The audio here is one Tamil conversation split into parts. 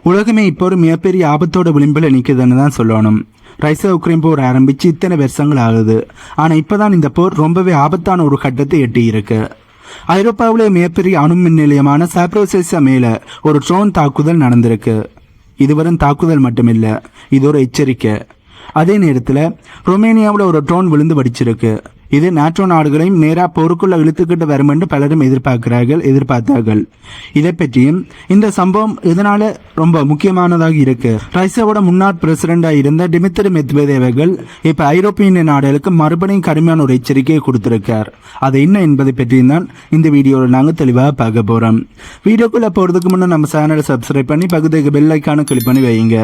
உலகமே இப்போ ஒரு மிகப்பெரிய ஆபத்தோட விளிம்பில் நிற்குதுன்னு தான் சொல்லணும். ரஷ்யா உக்ரைன் போர் ஆரம்பிச்சு இத்தனை வருஷங்கள் ஆகுது. ஆனால் இப்போதான் இந்த போர் ரொம்பவே ஆபத்தான ஒரு கட்டத்தை எட்டி இருக்கு. ஐரோப்பாவிலே மிகப்பெரிய அணு மின் நிலையமான சாப்ரோசியா மேலே ஒரு ட்ரோன் தாக்குதல் நடந்திருக்கு. இது வெறும் தாக்குதல் மட்டுமில்லை, இது ஒரு எச்சரிக்கை. அதே நேரத்தில் ரொமேனியாவில் ஒரு ட்ரோன் விழுந்து வடிச்சிருக்கு. இது நாட்டோ நாடுகளையும் நேராக போருக்குள்ள இழுத்துக்கிட்டு வரும் என்று பலரும் எதிர்பார்த்தார்கள். இதை பற்றியும் இந்த சம்பவம் இதனால ரொம்ப முக்கியமானதாக இருக்கு. ரஷ்யாவோட முன்னாள் பிரசிடண்டா இருந்த டிமித்ரி மெத்வதேவ் அவர்கள் இப்ப ஐரோப்பிய நாடுகளுக்கு மறுபடியும் கடுமையான ஒரு எச்சரிக்கையை கொடுத்திருக்கார். அது என்ன என்பதை பற்றியும் தான் இந்த வீடியோவில் நாங்கள் தெளிவாக பார்க்க போறோம். வீடியோக்குள்ள போறதுக்கு முன்னே நம்ம சேனலை சப்ஸ்கிரைப் பண்ணி பக்கத்துக்கு பெல் ஐக்கான கிளிக் பண்ணி வைங்க.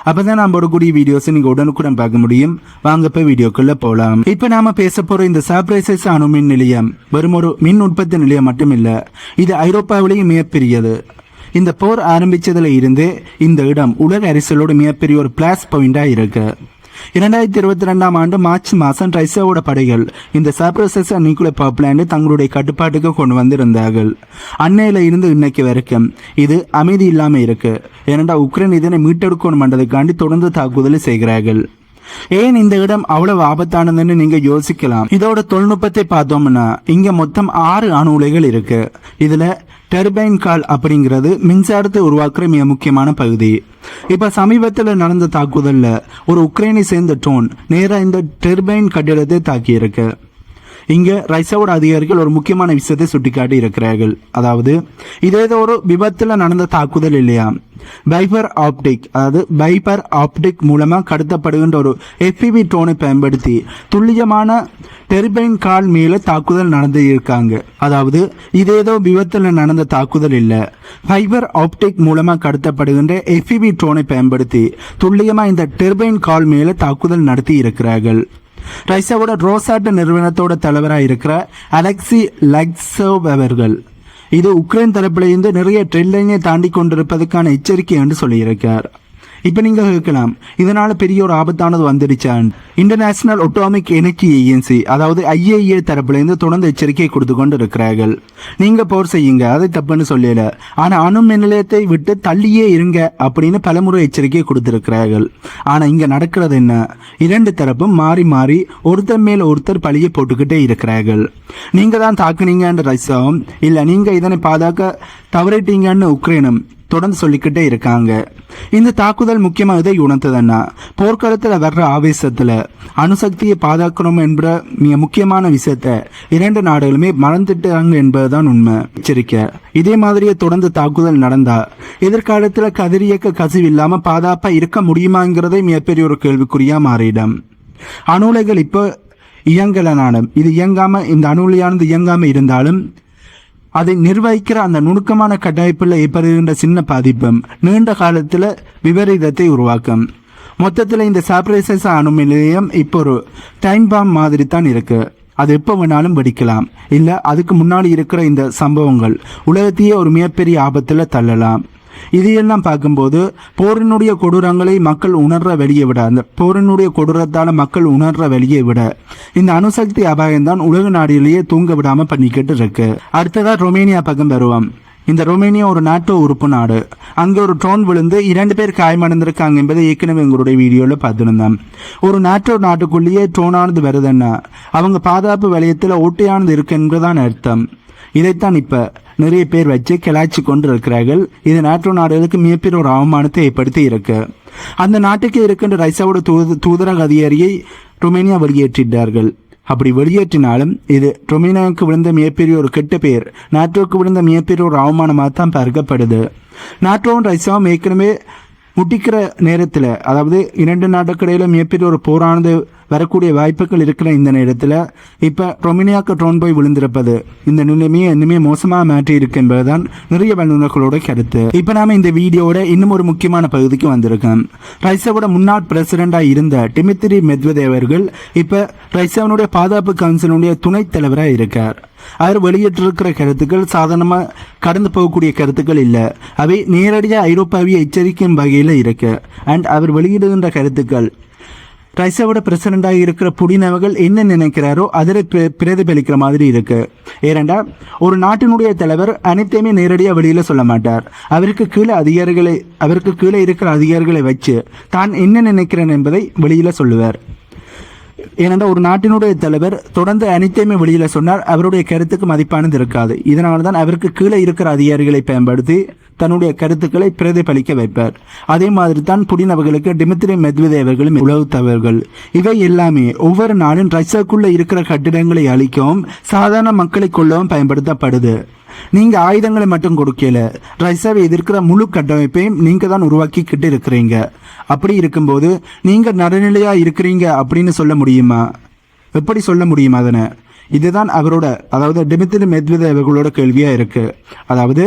அப்பதான் நம்ம போடக்கூடிய வீடியோஸ் நீங்க உடனுக்குடன் பார்க்க முடியும். வாங்க இப்ப வீடியோக்குள்ள போலாம். இப்ப நாம பேச போற இந்த சாப்ரோசியா அணு மின் நிலையம் வெறும் ஒரு மின் உற்பத்தி நிலையம் மட்டுமில்ல, இது ஐரோப்பாவிலேயே மிகப்பெரியது. இந்த போர் ஆரம்பிச்சதுல இருந்து இந்த இடம் உலக அரசியலோட மிகப்பெரிய ஒரு பிளாஸ் பாயிண்டா இருக்கு. 2022 ஆண்டு மார்ச் மாதம் ரஷ்யாவோட படைகள் இந்த சாப்ரோசியா நியூக்ளியர் பவர் பிளான்ட் தங்களுடைய கட்டுப்பாட்டுக்கு கொண்டு வந்திருந்தார்கள். அன்னையில இருந்து இன்னைக்கு வரைக்கும் இது அமைதி இல்லாம இருக்கு. ஏனென்றா உக்ரைன் இதனை மீட்டெடுக்கணும் பண்றதுக்காண்டி தொடர்ந்து தாக்குதல் செய்கிறார்கள். ஏன் இந்த இடம் அவ்வளவு ஆபத்தானதுன்னு நீங்க யோசிக்கலாம். இதோட தொழில்நுட்பத்தை பார்த்தோம்னா இங்க மொத்தம் 6 அணு உலைகள் இருக்கு. இதுல டர்பைன் கால் அப்படிங்கிறது மின்சாரத்தை உருவாக்குற மிக முக்கியமான பகுதி. இப்ப சமீபத்தில் நடந்த தாக்குதல்ல ஒரு உக்ரைனை சேர்ந்த ட்ரோன் நேரா இந்த டர்பைன் கட்டிடத்தை தாக்கி இருக்கு. இங்க ரஷ்யாவோட அதிகாரிகள் ஒரு முக்கியமான விஷயத்தை சுட்டிக்காட்டி இருக்கிறார்கள். அதாவது இது ஏதோ ஒரு விபத்துல நடந்த தாக்குதல் இல்லையா, பைபர் ஆப்டிக் மூலமா கடத்தப்படுகின்ற ஒரு FPV ட்ரோனை பயன்படுத்தி துல்லியமான டர்பைன் கால் மேல தாக்குதல் நடந்து இருக்காங்க. அதாவது இது ஏதோ விபத்துல நடந்த தாக்குதல் இல்ல, ஃபைபர் ஆப்டிக் மூலமா கடத்தப்படுகின்ற FPV ட்ரோனை பயன்படுத்தி துல்லியமா இந்த டர்பைன் கால் மேல தாக்குதல் நடத்தி இருக்கிறார்கள். ரஷ்யாவோட ரோசாட் நிறுவனத்தோட தலைவராக இருக்கிற அலெக்சி லக்சோவ் அவர்கள் இது உக்ரைன் தரப்புல இருந்து நிறைய ட்ரெண்ட் லைனை தாண்டி கொண்டிருப்பதற்கான எச்சரிக்கை என்று சொல்லியிருக்கார். இப்ப நீங்க கேட்கலாம், இதனால பெரிய ஒரு ஆபத்தானது வந்துடுச்சான். இன்டர்நேஷனல் அட்டாமிக் எனர்ஜி ஏஜென்சி அதாவது IAEA தரப்புல இருந்து தொடர்ந்து எச்சரிக்கை கொடுத்து கொண்டு இருக்கிறார்கள். நீங்க போர் செய்யுங்க, அதை தப்புன்னு சொல்லல, ஆனா அணு மின் நிலையத்தை விட்டு தள்ளியே இருங்க அப்படின்னு பலமுறை எச்சரிக்கை கொடுத்திருக்கிறார்கள். ஆனா இங்க நடக்கிறது என்ன, 2 தரப்பும் மாறி மாறி ஒருத்தர் மேல ஒருத்தர் பழிய போட்டுக்கிட்டே இருக்கிறார்கள். நீங்க தான் தாக்குனீங்கன்ற ரஷ்யாவும் இல்ல நீங்க இதனை பாதுகாக்க தவறிட்டீங்கன்னு உக்ரைனும் தொடர்ந்து சொல்லிக்கிட்டே இருக்காங்க. இந்த தாக்குதல் முக்கியமா இதை உணர்த்ததுன்னா போர்க்களத்துல வர்ற ஆவேசத்துல அணுசக்தியை பாதுகாக்கணும் என்ற மிக முக்கியமான விஷயத்த 2 நாடுகளுமே மறந்துட்டாங்க என்பதுதான் உண்மை. எச்சரிக்கை, இதே மாதிரியே தொடர்ந்து தாக்குதல் நடந்தா எதிர்காலத்துல கதிரியக்க கசிவு இல்லாம பாதுகாப்பா இருக்க முடியுமாங்கிறதே மிகப்பெரிய ஒரு கேள்விக்குறியா மாறிடும். அணு உலைகள் இப்போ இயங்கலனாலும் இந்த அணு உலையானது இயங்காம இருந்தாலும் அதை நிர்வகிக்கிற அந்த நுணுக்கமான கட்டமைப்பில் ஏற்படுகின்ற சின்ன பாதிப்பும் நீண்ட காலத்தில் விபரீதத்தை உருவாக்கும். மொத்தத்தில் இந்த சாப்ரோசியா அணு நிலையம் இப்போ ஒரு டைம் பாம் மாதிரி தான் இருக்கு. அது எப்போ வேணாலும் வெடிக்கலாம். இல்லை அதுக்கு முன்னாடி இருக்கிற இந்த சம்பவங்கள் உலகத்தையே ஒரு மிகப்பெரிய ஆபத்தில் தள்ளலாம். இதையெல்லாம் பார்க்கும்போது போரினுடைய கொடூரங்களை மக்கள் உணர்ற வெளியே விட அந்த போரினுடைய கொடூரத்தால மக்கள் உணர்ற வெளியே விட இந்த அணுசக்தி அபாயம்தான் உலக நாடுகளிலேயே தூங்க விடாம பண்ணிக்கிட்டு இருக்கு. அடுத்ததா ரொமேனியா பக்கம் வருவோம். இந்த ரொமேனியா ஒரு நாட்டோ உறுப்பு நாடு. அங்க ஒரு ட்ரோன் விழுந்து 2 பேர் காயமடைந்திருக்காங்க என்பதை ஏற்கனவே எங்களுடைய வீடியோல பார்த்துருந்தோம். ஒரு நாட்டோ நாட்டுக்குள்ளேயே ட்ரோனானது வருதுன்னா அவங்க பாதுகாப்பு வலயத்தில் ஓட்டையானது இருக்கு என்பதுதான் அர்த்தம். இதைத்தான் இப்ப நிறைய பேர் வச்சு கிளாய்ச்சி கொண்டு இருக்கிறார்கள். இது நாட்டோ நாடுகளுக்கு மிகப்பெரிய ஒரு அவமானத்தை ஏற்படுத்தி இருக்கு. அந்த நாட்டுக்கு இருக்கின்ற ரஷ்யாவோட தூதரக அதிகாரியை ரொமேனியா வெளியேற்றிட்டார்கள். அப்படி வெளியேற்றினாலும் இது ரொமேனியாவுக்கு விழுந்த மிகப்பெரிய ஒரு கெட்ட பெயர், நாட்டோவுக்கு விழுந்த மிகப்பெரிய ஒரு அவமானமாக தான் பார்க்கப்படுது. நாட்டோவும் ரஷ்யாவும் ஏற்கனவே முட்டிக்கிற நேரத்தில், அதாவது 2 நாட்டுக்கு இடையில மிகப்பெரிய ஒரு போரானது வரக்கூடிய வாய்ப்புகள் இருக்கிற இந்த நேரத்தில் இப்போ ரொமேனியாவுக்கு ட்ரோன் போய் விழுந்திருப்பது இந்த நிலைமையை இன்னுமே மோசமாக மாற்றி இருக்கு என்பதுதான் நிறைய வல்லுநர்களோட கருத்து. இப்போ நாம இந்த வீடியோட இன்னும் ஒரு முக்கியமான பகுதிக்கு வந்திருக்கோம். ரஷ்யாவோட முன்னாள் பிரசிடண்டா இருந்த டிமித்ரி மெத்வதேவ் அவர்கள் இப்போ ரஷ்யாவுடைய பாதுகாப்பு கவுன்சிலுடைய துணைத் தலைவராக இருக்கார். அவர் வெளியிட்டிருக்கிற கருத்துக்கள் சாதாரணமாக கடந்து போகக்கூடிய கருத்துக்கள் இல்லை, அவை நேரடியாக ஐரோப்பாவை எச்சரிக்கும் வகையில் இருக்கு. அண்ட் அவர் வெளியிடுகின்ற கருத்துக்கள் ரஷ்யாவோட பிரசிடண்டாக இருக்கிற புடின் அவர்கள் என்ன நினைக்கிறாரோ அதில் பிரதிபலிக்கிற மாதிரி இருக்கு. ஏனெண்டா ஒரு நாட்டினுடைய தலைவர் அனைத்தையுமே நேரடியாக வெளியில் சொல்ல மாட்டார். அவருக்கு கீழே இருக்கிற அதிகாரிகளை வச்சு தான் என்ன நினைக்கிறேன் என்பதை வெளியில் சொல்லுவார். ஏனென்றா ஒரு நாட்டினுடைய தலைவர் தொடர்ந்து அனைத்தையுமே வெளியில் சொன்னார் அவருடைய கருத்துக்கு மதிப்பானது இருக்காது. இதனால தான் அவருக்கு கீழே இருக்கிற அதிகாரிகளை பயன்படுத்தி தன்னுடைய கருத்துக்களை பிரதிபலிக்க வைப்பார். அதே மாதிரி தான் புடின் அவர்களுக்கு டிமித்ரி மெத்வதேவ் அவர்களும் உளவுத்தவர்கள். இவை எல்லாமே ஒவ்வொரு நாளும் ரஷ்யாக்குள்ள இருக்கிற கட்டிடங்களை அழிக்கவும் சாதாரண மக்களை கொல்லவும் பயன்படுத்தப்படுது. நீங்க ஆயுதங்களை மட்டும் கொடுக்கல, ரஷ்யாவை எதிர்க்கிற முழு கட்டமைப்பையும் நீங்க தான் உருவாக்கிக்கிட்டு இருக்கிறீங்க. அப்படி இருக்கும்போது நீங்க நடுநிலையா இருக்கிறீங்க அப்படின்னு சொல்ல முடியுமா? எப்படி சொல்ல முடியுமா? அதனை இதுதான் அவரோட, அதாவது டிமித்ரி மெத்வதேவ் அவர்களோட கேள்வியா இருக்கு. அதாவது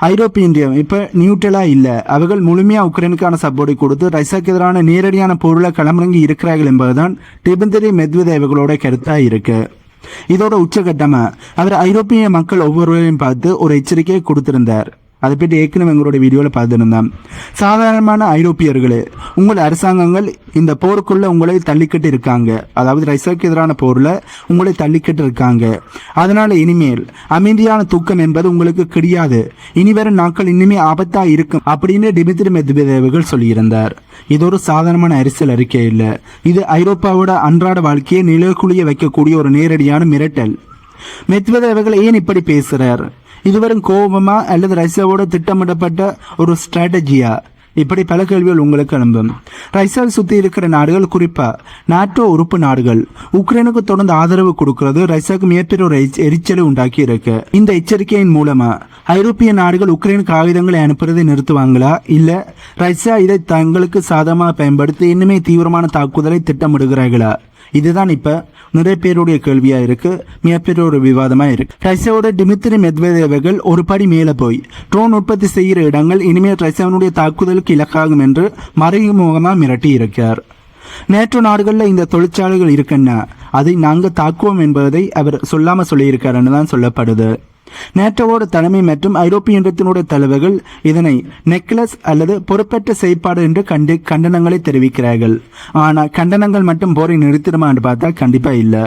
ஐரோப்பிய இந்தியம் இப்போ நியூட்ரலாக இல்லை, அவர்கள் முழுமையாக உக்ரைனுக்கான சப்போர்ட்டை கொடுத்து ரஷ்யாவுக்கு எதிரான நேரடியான பொருளை களமிறங்கி இருக்கிறார்கள் என்பதுதான் டிமித்ரி மெத்வதேவ் அவர்களோட கருத்தாக இருக்கு. இதோட உச்சகட்டமாக அவர் ஐரோப்பிய மக்கள் ஒவ்வொருவரையும் பார்த்து ஒரு எச்சரிக்கையை கொடுத்திருந்தார். அதை பற்றி ஏற்கனவே எங்களோட வீடியோவில் பார்த்துருந்தோம். சாதாரணமான ஐரோப்பியர்களே, உங்கள் அரசாங்கங்கள் இந்த போருக்குள்ளே உங்களை தள்ளிக்கிட்டு இருக்காங்க, அதாவது ரஷ்யாவுக்கு எதிரான போரில் உங்களை தள்ளிக்கிட்டு இருக்காங்க. அதனால் இனிமேல் அமைதியான தூக்கம் என்பது உங்களுக்கு கிடையாது, இனி வரும் நாட்கள் இனிமே ஆபத்தாக இருக்கும் அப்படின்னு டிமித்ரி மெத்வதேவ் சொல்லியிருந்தார். இது ஒரு சாதாரணமான அரசியல் அறிக்கை இல்லை, இது ஐரோப்பாவோட அன்றாட வாழ்க்கையை நிலைக்குழிய வைக்கக்கூடிய ஒரு நேரடியான மிரட்டல். மெத்வதேவ் ஏன் இப்படி பேசுகிறார்? இதுவரும் கோபமா அல்லது ரஷ்யாவோட திட்டமிடப்பட்ட ஒரு ஸ்ட்ராட்டஜியா? இப்படி பல கேள்விகள் உங்களுக்கு எழும்பும். ரஷ்யாவை சுற்றி இருக்கிற நாடுகள், குறிப்பா நாட்டோ உறுப்பு நாடுகள் உக்ரைனுக்கு தொடர்ந்து ஆதரவு கொடுக்கிறது ரஷ்யாவுக்கு மிகப்பெரிய ஒரு எரிச்சலை உண்டாக்கி இருக்கு. இந்த எச்சரிக்கையின் மூலமா ஐரோப்பிய நாடுகள் உக்ரைனுக்கு ஆயுதங்களை அனுப்புறதை நிறுத்துவாங்களா, இல்ல ரஷ்யா இதை தங்களுக்கு சாதகமாக பயன்படுத்தி இன்னுமே தீவிரமான தாக்குதலை திட்டமிடுகிறார்களா? இதுதான் இப்ப நிறைய பேருடைய கேள்வியா இருக்கு, மிகப்பெரிய ஒரு விவாதமா இருக்கு. ரஷ்யாவோட டிமித்ரி மெத்வதேவ் ஒரு படி மேல போய் ட்ரோன் உற்பத்தி செய்கிற இடங்கள் இனிமேல் ரஷ்யாவுடைய தாக்குதலுக்கு இலக்காகும் என்று மறைமுகமா மிரட்டி இருக்கார். நேற்று நாடுகளில் இந்த தொழிற்சாலைகள் இருக்குன்னா அதை நாங்கள் தாக்குவோம் என்பதை அவர் சொல்லாம சொல்லியிருக்காருன்னு தான் சொல்லப்படுது. நேட்டோவோட தலைமை மற்றும் ஐரோப்பிய ஒன்றியத்தினுடைய தலைவர்கள் இதனை நெக்லஸ் அல்லது பொறுப்பற்ற செயற்பாடு என்று கண்டனங்களை தெரிவிக்கிறார்கள். ஆனால் கண்டனங்கள் மட்டும் போரை நிறுத்திடுமான்னு பார்த்தா கண்டிப்பா இல்லை.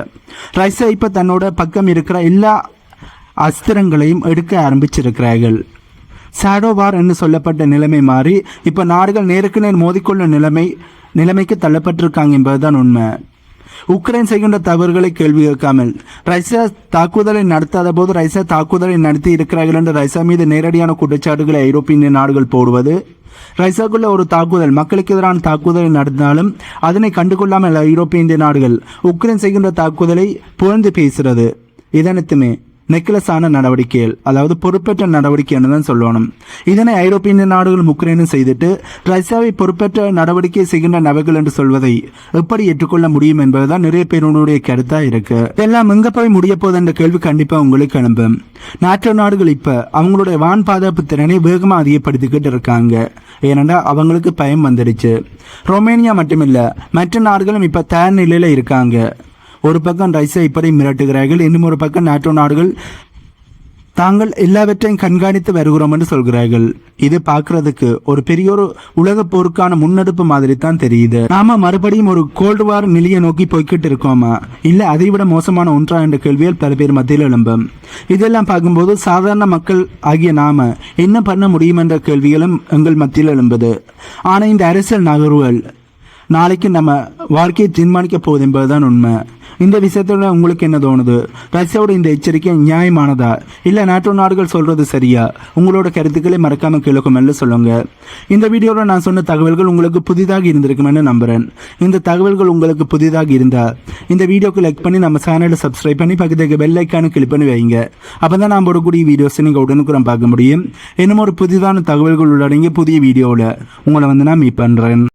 ரஷ்யா இப்ப தன்னோட பக்கம் இருக்கிற எல்லா அஸ்திரங்களையும் எடுக்க ஆரம்பிச்சிருக்கிறார்கள். ஷேடோ வார் என்று சொல்லப்பட்ட நிலைமை மாறி இப்ப நாடுகள் நேருக்கு நேர் மோதிக்கொள்ளும் நிலைமைக்கு தள்ளப்பட்டிருக்காங்க என்பதுதான் உண்மை. உக்ரைன் செய்கின்ற தவறுகளை கேள்வி கேட்காமல் ரஷ்யா தாக்குதலை நடத்தாத போது ரஷ்யா தாக்குதலை நடத்தி இருக்கிறார்கள் என்று ரஷ்யா மீது நேரடியான குற்றச்சாட்டுகளை ஐரோப்பிய நாடுகள் போடுவது, ரஷ்யாவுக்குள்ள ஒரு தாக்குதல் மக்களுக்கு எதிரான தாக்குதலை நடத்தினாலும் அதனை கண்டுகொள்ளாமல் ஐரோப்பிய நாடுகள் உக்ரைன் செய்கின்ற தாக்குதலை புகழ்ந்து பேசுறது, இதனத்துமே நெக்லஸான நடவடிக்கைகள், அதாவது பொறுப்பேற்ற நடவடிக்கை தான் சொல்லணும். இதனை ஐரோப்பிய நாடுகள் உக்ரைனும் செய்துட்டு ரஷ்யாவை பொறுப்பேற்ற நடவடிக்கை செய்கின்ற நபர்கள் என்று சொல்வதை எப்படி ஏற்றுக்கொள்ள முடியும் என்பதுதான் நிறைய பேருடைய கருத்தா இருக்கு. இதெல்லாம் எங்க போய் முடிய போகுது என்ற கேள்வி கண்டிப்பா உங்களுக்கு எழும்பும். நாட்டு நாடுகள் இப்ப அவங்களுடைய வான் பாதுகாப்பு திறனை வேகமா அதிகப்படுத்திக்கிட்டு இருக்காங்க. ஏனென்றா அவங்களுக்கு பயம் வந்துடுச்சு. ரொமேனியா மட்டுமில்ல, மற்ற நாடுகளும் இப்ப தயார் நிலையில இருக்காங்க. ஒரு பக்கம் ரஷ்யா இப்படி மிரட்டுகிறார்கள், இன்னும் ஒரு பக்கம் நாட்டோ நாடுகள் தாங்கள் எல்லாவற்றையும் கண்காணித்து வருகிறோம் என்று சொல்கிறார்கள். இது பார்க்கறதுக்கு ஒரு பெரிய ஒரு உலக போருக்கான முன்னெடுப்பு மாதிரி தான் தெரியுது. நாம மறுபடியும் ஒரு கோல்டு வார் நிலையை நோக்கி போய்கிட்டு இருக்கோமா, இல்ல அதை விட மோசமான ஒன்றா என்ற கேள்விகள் பல பேர் மத்தியில் எழும்பும். இதெல்லாம் பார்க்கும்போது சாதாரண மக்கள் ஆகிய நாம என்ன பண்ண முடியும் என்ற கேள்விகளும் எங்கள் மத்தியில் எழும்புது. ஆனா இந்த அரசியல் நகர்வுகள் நாளைக்கு நம்ம வாழ்க்கையை தீர்மானிக்க போகுது என்பதுதான் உண்மை. இந்த விஷயத்துல உங்களுக்கு என்ன தோணுது? ரஷ்யாவோட இந்த எச்சரிக்கை நியாயமானதா, இல்ல நாட்டோ நாடுகள் சொல்றது சரியா? உங்களோட கருத்துக்களை மறக்காம கீழே சொல்லுங்க. இந்த வீடியோவில் நான் சொன்ன தகவல்கள் உங்களுக்கு புதிதாக இருந்திருக்குமென்னு நம்புறேன். இந்த தகவல்கள் உங்களுக்கு புதிதாக இருந்தா இந்த வீடியோக்கு லைக் பண்ணி நம்ம சேனலை சப்ஸ்கிரைப் பண்ணி பக்கத்துக்கு பெல் ஐக்கானு கிளிக் பண்ணி வைங்க. அப்பதான் நான் போடக்கூடிய வீடியோஸ் நீங்க உடனுக்குறம் பார்க்க முடியும். இன்னும் ஒரு புதிதான தகவல்கள் உள்ளடங்கிய புதிய வீடியோவில் உங்களை நான் மீட் பண்றேன்.